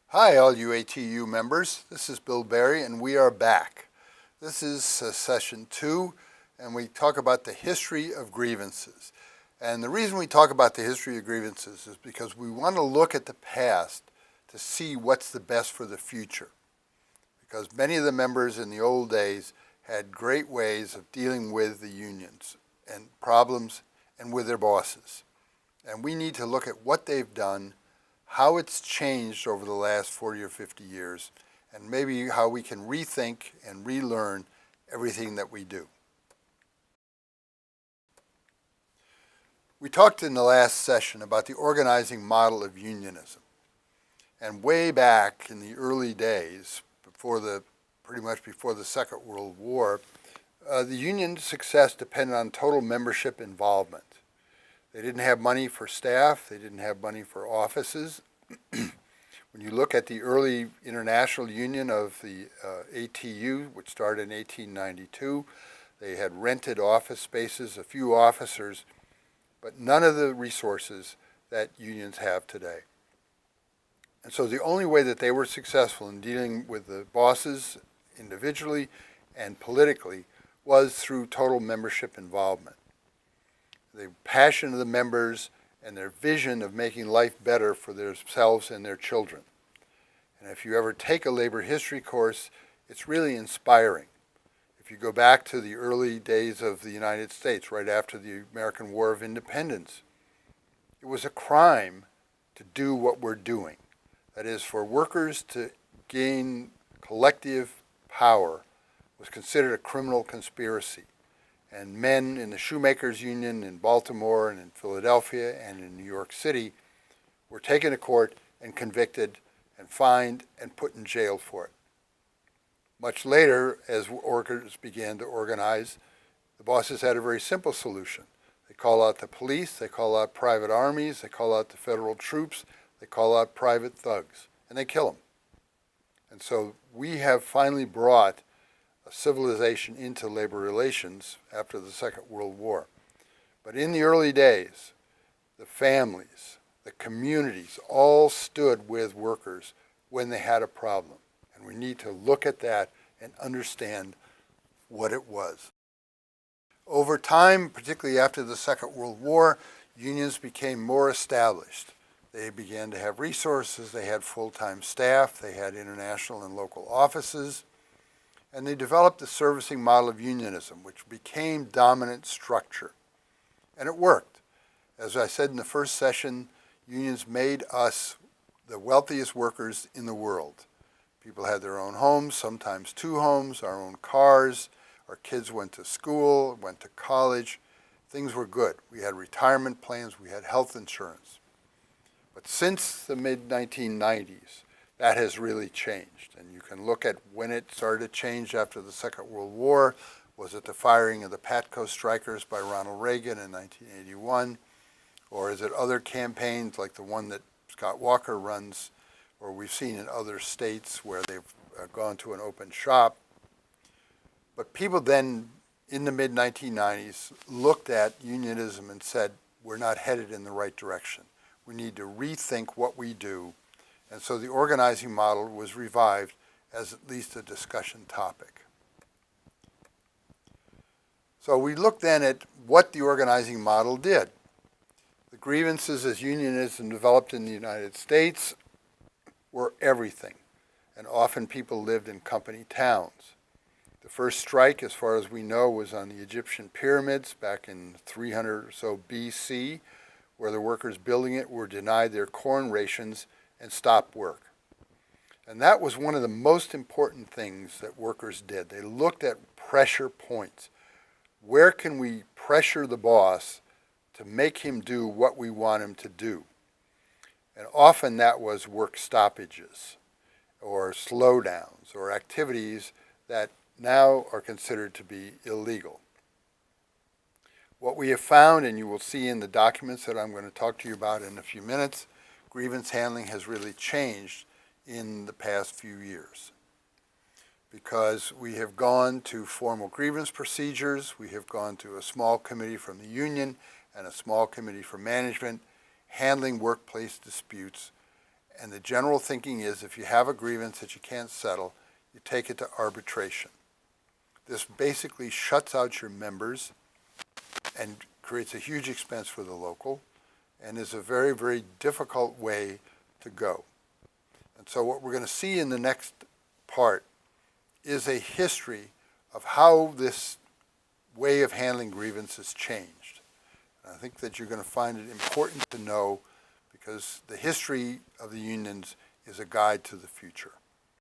Hi, all you ATU members. This is Bill Berry, and we are back. This is session 2, and we talk about the history of grievances. And the reason we talk about the history of grievances is because we want to look at the past to see what's the best for the future. Because many of the members in the old days had great ways of dealing with the unions and problems and with their bosses. And we need to look at what they've done, how it's changed over the last 40 or 50 years, and maybe how we can rethink and relearn everything that we do. We talked in the last session about the organizing model of unionism. And way back in the early days, pretty much before the Second World War, the union's success depended on total membership involvement. They didn't have money for staff. They didn't have money for offices. When you look at the early international union of the ATU, which started in 1892, they had rented office spaces, a few officers, but none of the resources that unions have today. And so the only way that they were successful in dealing with the bosses individually and politically was through total membership involvement. The passion of the members and their vision of making life better for themselves and their children. And if you ever take a labor history course, it's really inspiring. If you go back to the early days of the United States, right after the American War of Independence, it was a crime to do what we're doing. That is, for workers to gain collective power was considered a criminal conspiracy. And men in the shoemakers union in Baltimore and in Philadelphia and in New York City were taken to court and convicted and fined and put in jail for it. Much later, as workers began to organize, the bosses had a very simple solution. They call out the police, they call out private armies, they call out the federal troops, they call out private thugs, and they kill them. And so we have finally brought a civilization into labor relations after the Second World War. But in the early days, the families, the communities all stood with workers when they had a problem. And we need to look at that and understand what it was. Over time, particularly after the Second World War, unions became more established. They began to have resources, they had full-time staff, they had international and local offices, and they developed the servicing model of unionism, which became dominant structure. And it worked. As I said in the first session, unions made us the wealthiest workers in the world. People had their own homes, sometimes two homes, our own cars. Our kids went to school, went to college. Things were good. We had retirement plans, we had health insurance. But since the mid-1990s, that has really changed. And you can look at when it started to change after the Second World War. Was it the firing of the Patco strikers by Ronald Reagan in 1981? Or is it other campaigns like the one that Scott Walker runs, or we've seen in other states where they've gone to an open shop? But people then, in the mid-1990s, looked at unionism and said, we're not headed in the right direction. We need to rethink what we do. And so the organizing model was revived as at least a discussion topic. So we looked then at what the organizing model did. The grievances as unionism developed in the United States were everything, and often people lived in company towns. The first strike, as far as we know, was on the Egyptian pyramids back in 300 or so BC, where the workers building it were denied their corn rations and stopped work. And that was one of the most important things that workers did. They looked at pressure points. Where can we pressure the boss to make him do what we want him to do? And often that was work stoppages or slowdowns or activities that now are considered to be illegal. What we have found, and you will see in the documents that I'm going to talk to you about in a few minutes, grievance handling has really changed in the past few years, because we have gone to formal grievance procedures, we have gone to a small committee from the union and a small committee from management handling workplace disputes, And the general thinking is if you have a grievance that you can't settle, you take it to arbitration. This basically shuts out your members and creates a huge expense for the local and is a very, very difficult way to go. And so what we're going to see in the next part is a history of how this way of handling grievances changed. And I think that you're going to find it important to know because the history of the unions is a guide to the future.